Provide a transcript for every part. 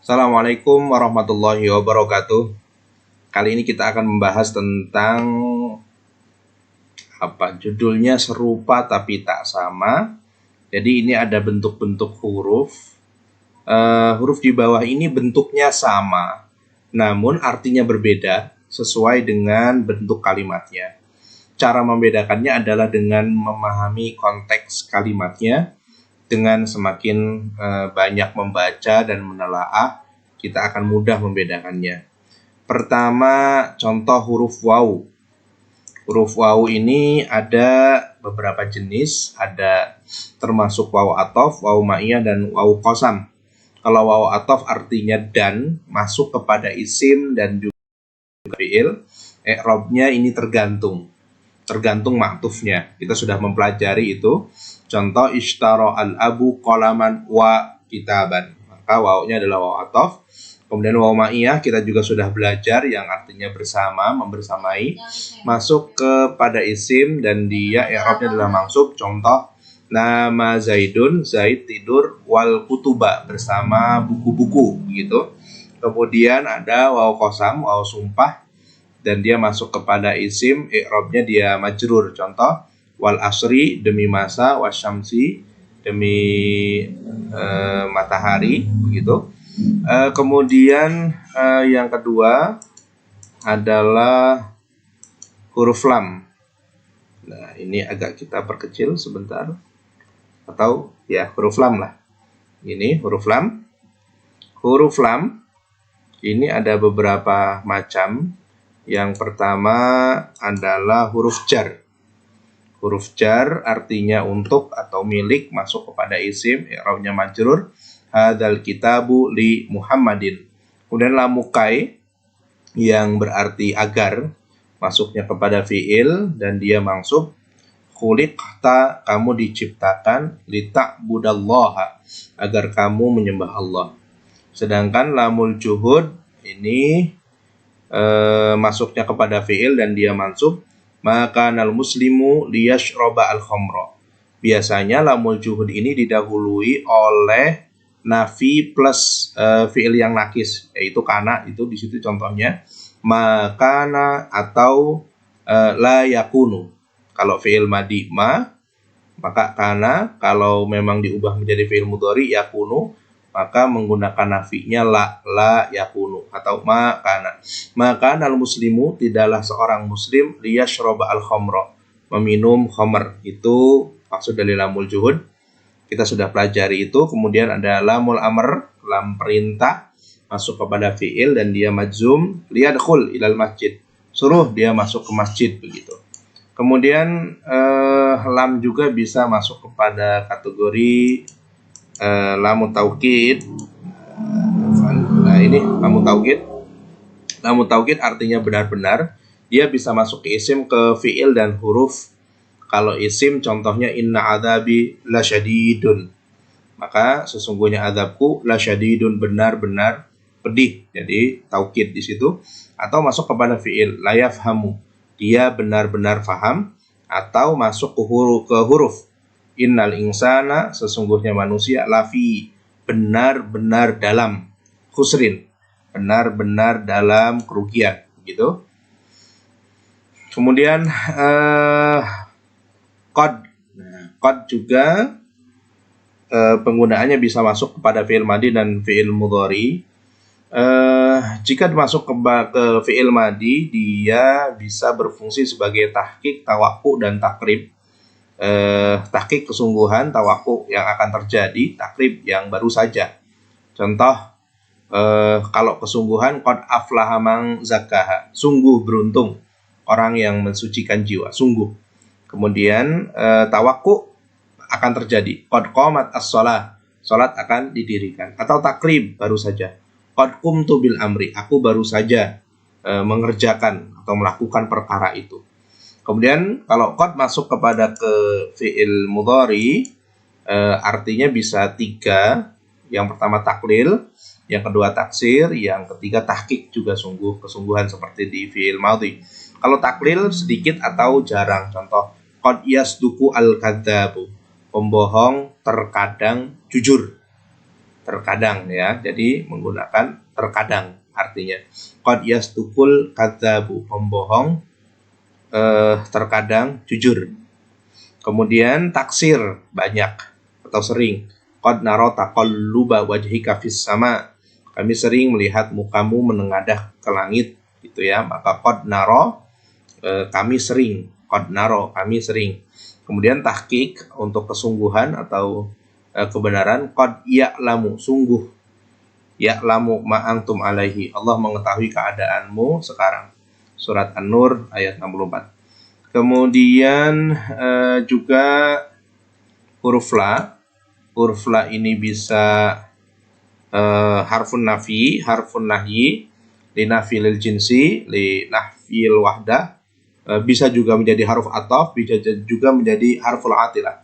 Assalamualaikum warahmatullahi wabarakatuh. Kali ini kita akan membahas tentang judulnya serupa tapi tak sama. Jadi ini ada bentuk-bentuk huruf. Huruf di bawah ini bentuknya sama, namun artinya berbeda sesuai dengan bentuk kalimatnya. Cara membedakannya adalah dengan memahami konteks kalimatnya. Dengan semakin banyak membaca dan menelaah, kita akan mudah membedakannya. Pertama, contoh huruf waw. Huruf waw ini ada beberapa jenis, ada termasuk waw athof, waw ma'iyah, dan waw qasam. Kalau waw athof artinya dan, masuk kepada isim dan juga fi'il. I'rabnya ini tergantung ma'tufnya. Kita sudah mempelajari itu. Contoh ishtara al-abu qalaman wa kitaban. Maka wawnya adalah waw athof. Kemudian waw ma'iyah kita juga sudah belajar yang artinya bersama, membersamai. Masuk kepada isim dan dia i'rabnya adalah mansub. Contoh nama Zaidun, Zaid tidur, wal kutuba bersama buku-buku begitu. Kemudian ada waw qasam, waw sumpah, dan dia masuk kepada isim, i'rabnya dia majrur. Contoh wal asri demi masa, wasyamsi demi matahari begitu. Kemudian yang kedua adalah huruf lam. Nah, ini agak kita perkecil sebentar, atau ya huruf lam lah. Ini huruf lam. Huruf lam ini ada beberapa macam. Yang pertama adalah huruf jar. Huruf jar artinya untuk atau milik, masuk kepada isim, i'rabnya majrur. Hadzal kitabu li Muhammadin. Kemudian lamukai yang berarti agar, masuknya kepada fi'il dan dia mansub. Khuliqta, kamu diciptakan, li ta'budallaha, agar kamu menyembah Allah. Sedangkan lamul juhud ini masuknya kepada fi'il dan dia mansub. Maka nal muslimu liyashroba al-khomro. Biasanya lamul juhud ini didahului oleh nafi plus fi'il yang nakis, yaitu kana. Itu di situ contohnya makana atau la yakunu. Kalau fi'il madi maka kana. Kalau memang diubah menjadi fi'il mudhari yakunu, maka menggunakan nafinya la yakunu atau makana. Maka al muslimu, tidaklah seorang muslim, liyashroba al khomro, meminum khomer. Itu maksud dari lamul juhud. Kita sudah pelajari itu. Kemudian ada lamul amr, lam perintah, masuk kepada fi'il dan dia majzum. Liyadkhul ilal masjid, suruh dia masuk ke masjid begitu. Kemudian lam juga bisa masuk kepada kategori lamu taukid. Nah, ini lamu taukid. Lamu taukid artinya benar-benar. Dia bisa masuk ke isim, ke fi'il dan huruf. Kalau isim contohnya inna adzabi lasyadidun. Maka sesungguhnya azabku lasyadidun, benar-benar pedih. Jadi taukid di situ. Atau masuk kepada fi'il, la yafhamu, dia benar-benar faham. Atau masuk ke huruf innal insana, sesungguhnya manusia, lafi, benar-benar dalam khusrin, benar-benar dalam kerugian gitu. Kemudian qad. Qad juga penggunaannya bisa masuk kepada fi'il madi dan fi'il mudhari. Jika masuk ke fi'il madi, dia bisa berfungsi sebagai tahqiq, tawaqqu'u, dan takrib. Tahqiq kesungguhan, tawaqqu'u yang akan terjadi, takrib yang baru saja. Contoh kalau kesungguhan, qad aflaha man zakkaha, sungguh beruntung orang yang mensucikan jiwa, sungguh. Kemudian tawaqqu'u akan terjadi, qad qamat as-shalah, salat akan didirikan. Atau takrib, baru saja, qad qumtu bil amri, aku baru saja mengerjakan atau melakukan perkara itu. Kemudian kalau qad masuk kepada ke fi'il mudhari, artinya bisa tiga. Yang pertama taklil, yang kedua taksir, yang ketiga tahqiq, juga sungguh, kesungguhan seperti di fi'il madhi. Kalau taklil sedikit atau jarang. Contoh qad yasduqu al-kadzabu, pembohong terkadang jujur. terkadang ya. Jadi menggunakan terkadang artinya. Qad yasduqul kadzabu, pembohong terkadang jujur. Kemudian taksir, banyak atau sering. Qad nara taqalluba wajhika fis sama, kami sering melihat mukamu menengadah ke langit gitu ya. Maka qad nara, kami sering, qad nara, kami sering. Kemudian tahqiq untuk kesungguhan atau kebenaran, qad ya'lamu, sungguh, ya'lamu ma antum alaihi, Allah mengetahui keadaanmu sekarang. Surat An-Nur ayat 64. Kemudian juga huruf la. Huruf la ini bisa harfun nafi, harfun nahyi, li nafil jinsi, li nafil wahdah, bisa juga menjadi haruf ataf, bisa juga menjadi harful atilah.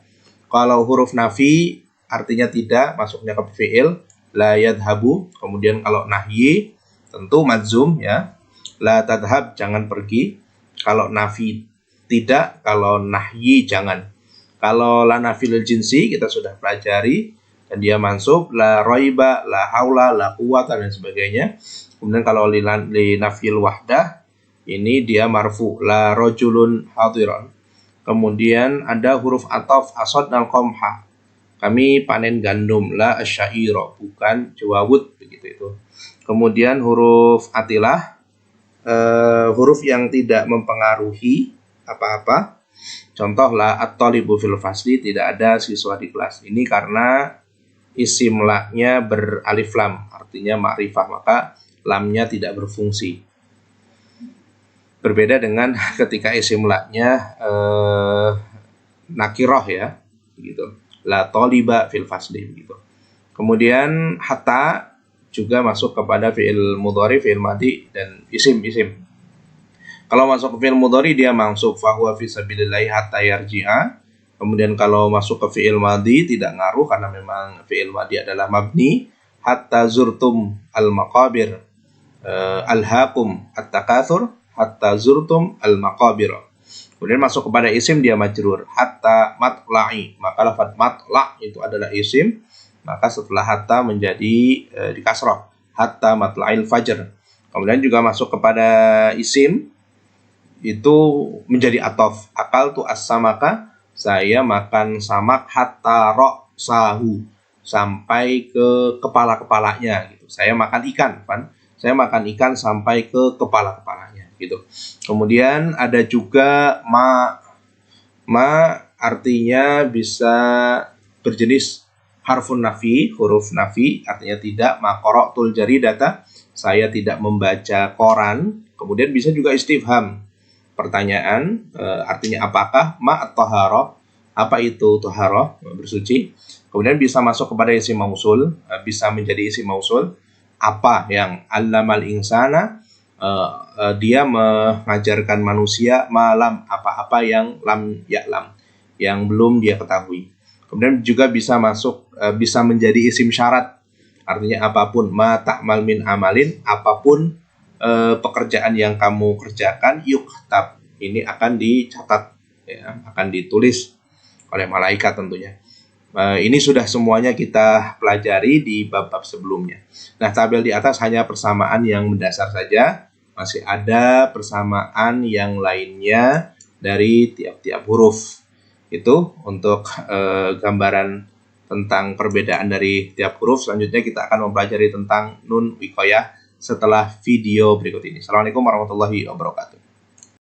Kalau huruf nafi artinya tidak, masuknya ke fi'il, la yadhabu. Kemudian kalau nahyi tentu madzum ya, la tadhab, jangan pergi. Kalau nafi tidak, kalau nahyi jangan. Kalau la nafil jinsi kita sudah pelajari dan dia mansub, la roiba, la haula, la quwata dan sebagainya. Kemudian kalau li nafil wahdah ini dia marfu, la rojulun hadiron. Kemudian ada huruf ataf, asodnal qamha, kami panen gandum, la asyairo, bukan jawawud, begitu itu. Kemudian huruf atilah, huruf yang tidak mempengaruhi apa-apa. Contoh la at-talibu fil fasli, tidak ada siswa di kelas. Ini karena isim la-nya beralif lam, artinya ma'rifah, maka lamnya tidak berfungsi. Berbeda dengan ketika isim la-nya nakiroh ya, gitu. La taliba fil fasli, gitu. Kemudian hatta juga masuk kepada fi'il mudhari, fi'il madhi, dan isim-isim. Kalau masuk ke fi'il mudhari dia mansub, fahuwa fi sabilillahi hatta yarji'a. Kemudian kalau masuk ke fi'il madhi tidak ngaruh karena memang fi'il madhi adalah mabni, hatta zurtum al-maqabir, alhaqum at-takatsur hatta zurtum al-maqabir. Kemudian masuk kepada isim dia majrur, hatta matla'i, maka lafaz matla' itu adalah isim, maka setelah hatta menjadi di kasrah, hatta matla'il fajr. Kemudian juga masuk kepada isim itu menjadi atof, akal tu as-samaka, saya makan samak, hatta ra'sahu, sampai ke kepala-kepalanya gitu. Saya makan ikan, kan? Saya makan ikan sampai ke kepala-kepalanya gitu. Kemudian ada juga ma artinya bisa berjenis harfun nafi, huruf nafi, artinya tidak. Ma qara'tul jaridata, saya tidak membaca koran. Kemudian bisa juga istifham, pertanyaan, artinya apakah, ma at-taharah, apa itu taharah, bersuci. Kemudian bisa masuk kepada isim mausul, bisa menjadi isim mausul, apa yang allamal insana, dia mengajarkan manusia, malam, apa-apa yang lam ya'lam, yang belum dia ketahui. Kemudian juga bisa masuk, bisa menjadi isim syarat, artinya apapun, ma ta'mal min amalin, apapun pekerjaan yang kamu kerjakan, yuktab, ini akan dicatat ya, akan ditulis oleh malaikat tentunya. Ini sudah semuanya kita pelajari di bab-bab sebelumnya. Nah, tabel di atas hanya persamaan yang mendasar saja, masih ada persamaan yang lainnya dari tiap-tiap huruf. Itu untuk gambaran tentang perbedaan dari tiap huruf. Selanjutnya kita akan mempelajari tentang nun wiqayah setelah video berikut ini. Assalamualaikum warahmatullahi wabarakatuh.